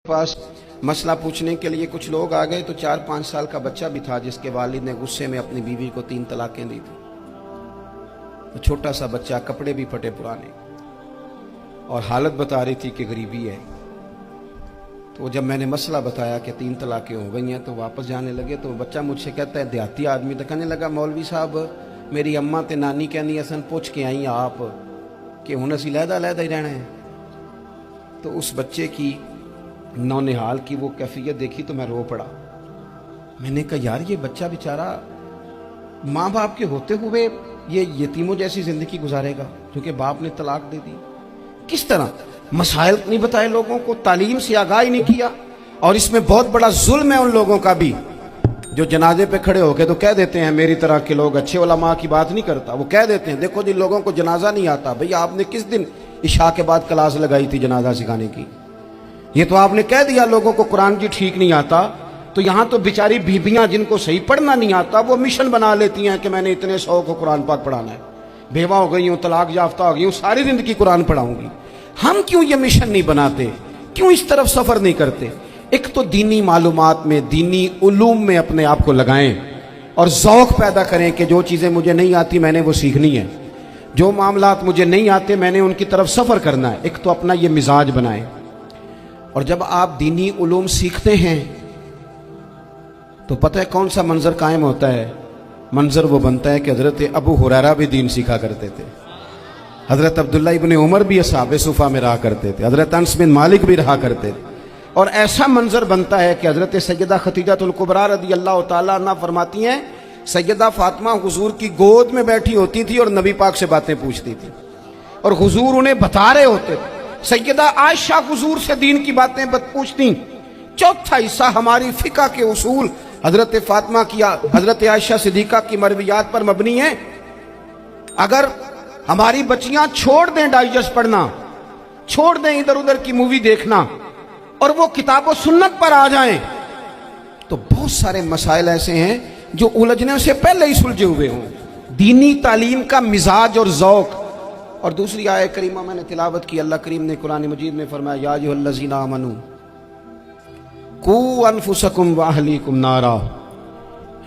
पास मसला पूछने के लिए कुछ लोग आ गए तो 4-5 साल का बच्चा भी था जिसके वालिद ने गुस्से में अपनी बीवी को 3 तलाकें दी थी। तो छोटा सा बच्चा, कपड़े भी फटे पुराने, और हालत बता रही थी कि गरीबी है। तो जब मैंने मसला बताया कि 3 तलाकें हो गई हैं तो वापस जाने लगे, तो बच्चा मुझसे कहता है, देहाती आदमी तो कहने लगा, मौलवी साहब मेरी अम्मा ते नानी कहनी असन पूछ के आई आप कि हुण असीं लहदा ही रहना है। तो उस बच्चे की नौनिहाल की वो कैफियत देखी तो मैं रो पड़ा। मैंने कहा यार ये बच्चा बेचारा माँ बाप के होते हुए ये यतीमों जैसी जिंदगी गुजारेगा क्योंकि बाप ने तलाक दे दी। किस तरह मसाइल नहीं बताए लोगों को, तालीम से आगाही नहीं किया। और इसमें बहुत बड़ा जुल्म है उन लोगों का भी जो जनाजे पे खड़े होके तो कह देते हैं, मेरी तरह के लोग अच्छे उलमा की बात नहीं करता, वो कह देते हैं देखो जिन लोगों को जनाजा नहीं आता, भैया आपने किस दिन इशा के बाद क्लास लगाई थी जनाजा सिखाने की? ये तो आपने कह दिया लोगों को कुरान की ठीक नहीं आता। तो यहां तो बेचारी बीबियां जिनको सही पढ़ना नहीं आता वो मिशन बना लेती हैं कि मैंने इतने 100 को कुरान पाक पढ़ाना है, बेवा हो गई हूं, तलाक याफ्ता हो गई हूं, सारी जिंदगी कुरान पढ़ाऊंगी। हम क्यों ये मिशन नहीं बनाते, क्यों इस तरफ सफर नहीं करते? एक तो दीनी मालूमात में, दीनी उलूम में अपने आप को लगाएं और ज़ौक़ पैदा करें कि जो चीज़ें मुझे नहीं आती मैंने वो सीखनी है, जो मामलात मुझे नहीं आते मैंने उनकी तरफ सफ़र करना है। एक तो अपना ये मिजाज बनाएं। और जब आप दीनी उलूम सीखते हैं तो पता है कौन सा मंजर कायम होता है? मंजर वो बनता है कि हज़रत अबू हुरैरा भी दीन सीखा करते थे, हज़रत अब्दुल्ला इब्न उमर भी असहाबे सुफ़ा में रहा करते थे, हज़रत अनस बिन मालिक भी रहा करते थे। और ऐसा मंजर बनता है कि हज़रत सैयदा खतीजतुल कुबरा रज़ी अल्लाह तआला अन्हा फरमाती हैं, सैयदा फातिमा हुजूर की गोद में बैठी होती थी और नबी पाक से बातें पूछती थी और हुजूर उन्हें बता रहे होते थे। सैयदा आयशा हुजूर से दीन की बातें पूछती। चौथा हिस्सा हमारी फिका के उसूल हजरत फातिमा की, हजरत आयशा सिद्दीका की मरवियात पर मबनी है। अगर हमारी बच्चियां छोड़ दें डाइजेस्ट पढ़ना, छोड़ दें इधर उधर की मूवी देखना और वो किताब व सुन्नत पर आ जाएं तो बहुत सारे मसाइल ऐसे हैं जो उलझने से पहले ही सुलझे हुए हों। दीनी तालीम का मिजाज और ज़ौक़। और दूसरी आयत करीमा मैंने तिलावत की, अल्लाह करीम ने कुरान मजीद में फरमाया, या अय्युहल्लज़ीना आमनू कू अनफुसकुम व अहलीकुम नारा,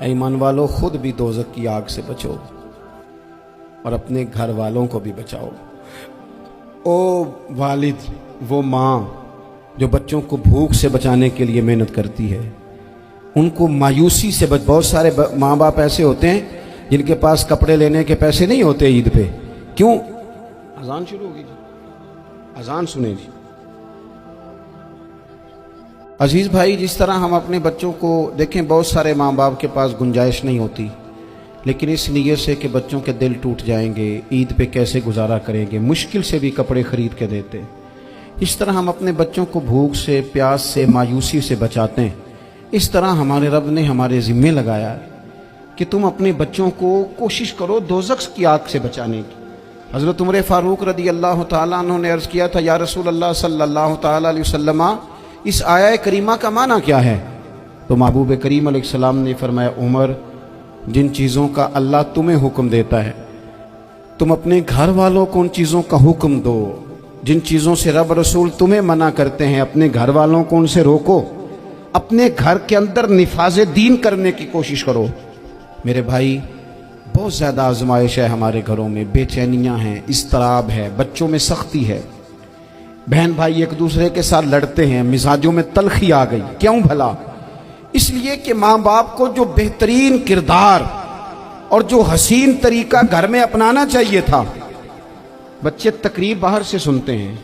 ऐ ईमान वालों खुद भी दोज़ख की आग से बचो और अपने घर वालों को भी बचाओ। ओ वालिद, वो माँ जो बच्चों को भूख से बचाने के लिए मेहनत करती है, उनको मायूसी से बहुत सारे माँ बाप ऐसे होते हैं जिनके पास कपड़े लेने के पैसे नहीं होते ईद पे। क्यों? अजान शुरू होगी जी, अजान सुने जी। अजीज भाई, जिस तरह हम अपने बच्चों को देखें, बहुत सारे माँ बाप के पास गुंजाइश नहीं होती, लेकिन इस नीयत से कि बच्चों के दिल टूट जाएंगे, ईद पे कैसे गुजारा करेंगे, मुश्किल से भी कपड़े खरीद के देते। इस तरह हम अपने बच्चों को भूख से, प्यास से, मायूसी से बचाते हैं। इस तरह हमारे रब ने हमारे ज़िम्मे लगाया है कि तुम अपने बच्चों को कोशिश करो दोज़ख की आग से बचाने की। हज़रत उमर फ़ारूक रज़ी अल्लाह तआला अन्हु ने अर्ज़ किया था, या रसूल अल्लाह सल्लल्लाहु तआला अलैहि वसल्लम, इस आया करीमा का माना क्या है? तो महबूब करीम अलैहिस्सलाम ने फरमाया, उमर, जिन चीज़ों का अल्लाह तुम्हें हुक्म देता है तुम अपने घर वालों को उन चीज़ों का हुक्म दो। जिन चीज़ों से रब रसूल तुम्हें मना करते हैं अपने घर वालों को उनसे रोको। अपने घर के अंदर निफाज़े दीन करने की कोशिश करो। मेरे भाई, बहुत ज़्यादा आजमाइश है हमारे घरों में, बेचैनियाँ हैं, इस्तराब है, बच्चों में सख्ती है, बहन भाई एक दूसरे के साथ लड़ते हैं, मिजाजों में तलखी आ गई। क्यों भला? इसलिए कि माँ बाप को जो बेहतरीन किरदार और जो हसीन तरीका घर में अपनाना चाहिए था, बच्चे तकरीर बाहर से सुनते हैं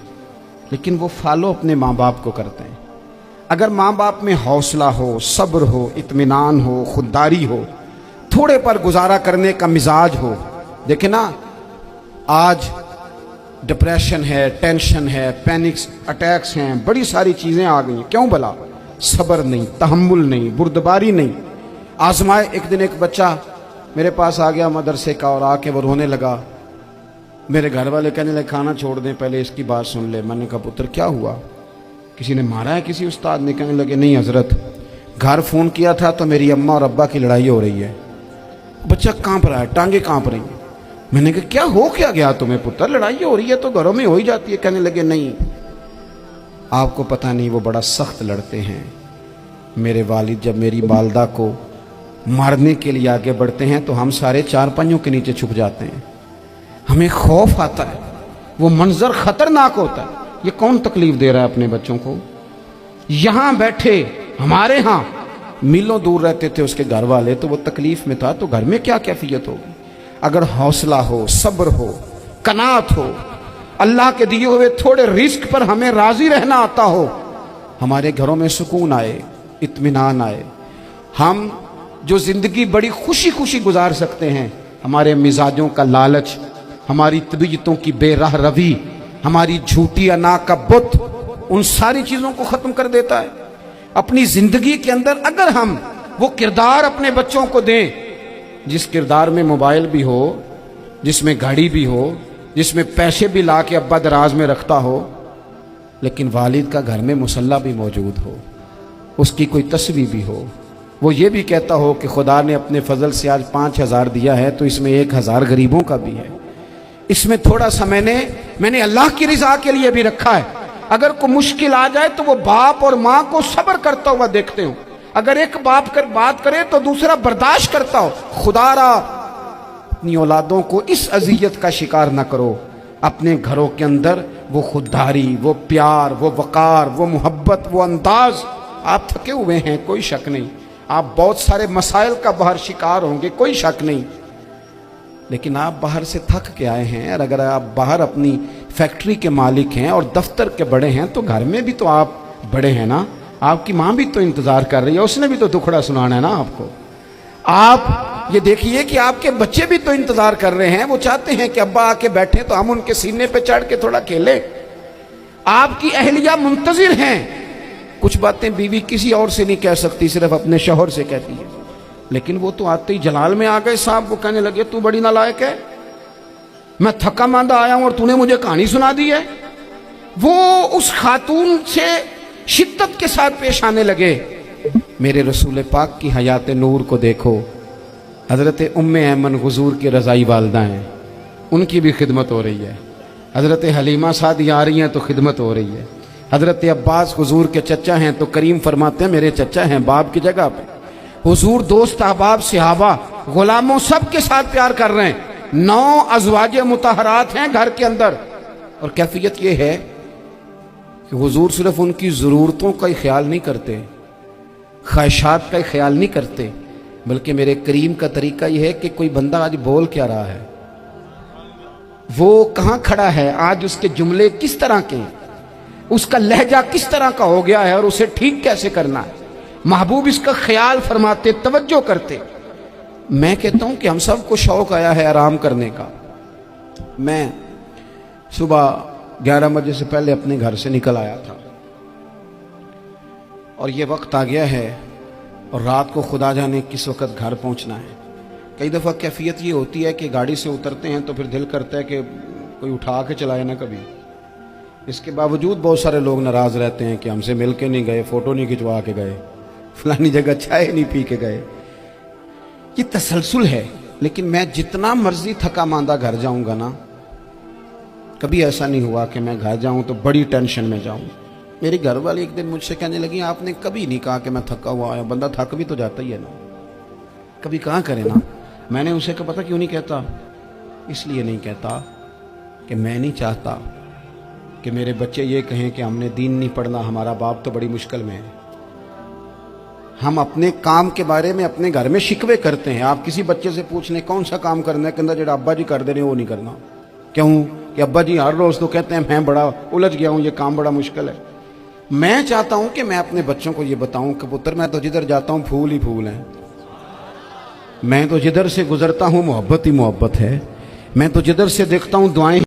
लेकिन वो फॉलो अपने माँ बाप को करते हैं। अगर माँ बाप में हौसला हो, सब्र हो, इत्मीनान हो, खुददारी हो, थोड़े पर गुजारा करने का मिजाज हो। देखे ना, आज डिप्रेशन है, टेंशन है, पैनिक अटैक्स हैं, बड़ी सारी चीज़ें आ गई। क्यों भला? सब्र नहीं, तहम्मुल नहीं, बुर्दबारी नहीं। आजमाए। एक दिन एक बच्चा मेरे पास आ गया मदरसे का और आके वो रोने लगा। मेरे घर वाले कहने लगे खाना छोड़ दें, पहले इसकी बात सुन ले। मैंने कहा पुत्र क्या हुआ, किसी ने मारा है किसी उस्ताद ने? कहने लगे नहीं हजरत, घर फ़ोन किया था तो मेरी अम्मा और अब्बा की लड़ाई हो रही है। बच्चा कांप रहा है, टांगे कांप रही हैं। मैंने कहा क्या गया तुम्हें पुत्र, लड़ाई हो रही है तो घरों में हो ही जाती है। कहने लगे नहीं, آپ کو پتہ نہیں وہ بڑا سخت لڑتے ہیں۔ میرے والد جب میری والدہ کو مارنے کے لیے آگے بڑھتے ہیں تو ہم سارے چار پنجوں کے نیچے چھپ جاتے ہیں، ہمیں خوف آتا ہے، وہ منظر خطرناک ہوتا ہے۔ یہ کون تکلیف دے رہا ہے اپنے بچوں کو؟ یہاں بیٹھے ہمارے ہاں میلوں دور رہتے تھے اس کے گھر والے، تو وہ تکلیف میں تھا، تو گھر میں کیا کیفیت ہوگی؟ اگر حوصلہ ہو، صبر ہو، قناعت ہو، اللہ کے دیے ہوئے تھوڑے رزق پر ہمیں راضی رہنا آتا ہو، ہمارے گھروں میں سکون آئے، اطمینان آئے، ہم جو زندگی بڑی خوشی خوشی گزار سکتے ہیں۔ ہمارے مزاجوں کا لالچ، ہماری طبیعتوں کی بے راہ روی، ہماری جھوٹی انا کا بت، ان ساری چیزوں کو ختم کر دیتا ہے۔ اپنی زندگی کے اندر اگر ہم وہ کردار اپنے بچوں کو دیں جس کردار میں موبائل بھی ہو، جس میں گاڑی بھی ہو، جس میں پیسے بھی لا کے ابا دراز میں رکھتا ہو، لیکن والد کا گھر میں مصلی بھی موجود ہو، اس کی کوئی تصویر بھی ہو، وہ یہ بھی کہتا ہو کہ خدا نے اپنے فضل سے آج 5,000 دیا ہے تو اس میں 1,000 غریبوں کا بھی ہے، اس میں تھوڑا سا میں نے اللہ کی رضا کے لیے بھی رکھا ہے۔ اگر کوئی مشکل آ جائے تو وہ باپ اور ماں کو صبر کرتا ہوا دیکھتے ہوں، اگر ایک باپ کر بات کرے تو دوسرا برداشت کرتا ہو۔ خدا را اپنی اولادوں کو اس اذیت کا شکار نہ کرو۔ اپنے گھروں کے اندر وہ خودداری، وہ پیار، وہ وقار، وہ محبت، وہ انداز۔ آپ تھکے ہوئے ہیں، کوئی شک نہیں، آپ بہت سارے مسائل کا باہر شکار ہوں گے، کوئی شک نہیں، لیکن آپ باہر سے تھک کے آئے ہیں، اور اگر آپ باہر اپنی فیکٹری کے مالک ہیں اور دفتر کے بڑے ہیں تو گھر میں بھی تو آپ بڑے ہیں نا۔ آپ کی ماں بھی تو انتظار کر رہی ہے، اس نے بھی تو دکھڑا سنانا ہے نا آپ کو۔ آپ یہ دیکھیے کہ آپ کے بچے بھی تو انتظار کر رہے ہیں، وہ چاہتے ہیں کہ ابا آ کے بیٹھیں تو ہم ان کے سینے پہ چڑھ کے تھوڑا کھیلیں۔ آپ کی اہلیہ منتظر ہیں، کچھ باتیں بیوی کسی اور سے نہیں کہہ سکتی، صرف اپنے شوہر سے کہتی ہے، لیکن وہ تو آتے ہی جلال میں آ گئے صاحب، وہ کہنے لگے تو بڑی نالائق ہے، میں تھکا ماندہ آیا ہوں اور تو نے مجھے کہانی سنا دی ہے۔ وہ اس خاتون سے شدت کے ساتھ پیش آنے لگے۔ میرے رسول پاک کی حیات نور کو دیکھو، حضرت ام ایمن حضور کی رضائی والدہ ہیں، ان کی بھی خدمت ہو رہی ہے، حضرت حلیمہ سعدیہ آ رہی ہیں تو خدمت ہو رہی ہے، حضرت عباس حضور کے چچا ہیں تو کریم فرماتے ہیں میرے چچا ہیں باپ کی جگہ پہ۔ حضور دوست احباب صحابہ غلاموں سب کے ساتھ پیار کر رہے ہیں، 9 ازواج مطہرات ہیں گھر کے اندر، اور کیفیت یہ ہے کہ حضور صرف ان کی ضرورتوں کا ہی خیال نہیں کرتے، خواہشات کا ہی خیال نہیں کرتے، بلکہ میرے کریم کا طریقہ یہ ہے کہ کوئی بندہ آج بول کیا رہا ہے، وہ کہاں کھڑا ہے آج، اس کے جملے کس طرح کے ہیں، اس کا لہجہ کس طرح کا ہو گیا ہے اور اسے ٹھیک کیسے کرنا ہے، محبوب اس کا خیال فرماتے، توجہ کرتے۔ میں کہتا ہوں کہ ہم سب کو شوق آیا ہے آرام کرنے کا۔ میں صبح 11 بجے سے پہلے اپنے گھر سے نکل آیا تھا، اور یہ وقت آ گیا ہے اور رات کو خدا جانے کس وقت گھر پہنچنا ہے۔ کئی دفعہ کیفیت یہ ہوتی ہے کہ گاڑی سے اترتے ہیں تو پھر دل کرتا ہے کہ کوئی اٹھا کے چلائے نہ کبھی، اس کے باوجود بہت سارے لوگ ناراض رہتے ہیں کہ ہم سے مل کے نہیں گئے، فوٹو نہیں کھنچوا کے گئے، فلانی جگہ چائے نہیں پی کے گئے۔ یہ تسلسل ہے، لیکن میں جتنا مرضی تھکا ماندہ گھر جاؤں گا نا، کبھی ایسا نہیں ہوا کہ میں گھر جاؤں تو بڑی ٹینشن میں جاؤں۔ میری گھر والی ایک دن مجھ سے کہنے لگی آپ نے کبھی نہیں کہا کہ میں تھکا ہوا آیا، بندہ تھک بھی تو جاتا ہی ہے نا، کبھی کہاں کرے نا۔ میں نے اسے کہا پتہ کیوں نہیں کہتا؟ اس لیے نہیں کہتا کہ میں نہیں چاہتا کہ میرے بچے یہ کہیں کہ ہم نے دین نہیں پڑھنا، ہمارا باپ تو بڑی مشکل میں ہے۔ ہم اپنے کام کے بارے میں اپنے گھر میں شکوے کرتے ہیں۔ آپ کسی بچے سے پوچھ لیں کون سا کام کرنا ہے، کہ جڑا ابا جی کر دے رہے وہ نہیں کرنا۔ کیوں؟ کہ ابا جی ہر روز تو کہتے ہیں میں بڑا الجھ گیا ہوں، یہ کام بڑا مشکل ہے۔ میں چاہتا ہوں کہ میں اپنے بچوں کو یہ بتاؤں کہ پتر میں تو جدھر جاتا ہوں پھول ہی پھول ہیں، میں تو جدھر سے گزرتا ہوں محبت ہی محبت ہے، میں تو جدھر سے دیکھتا ہوں دعائیں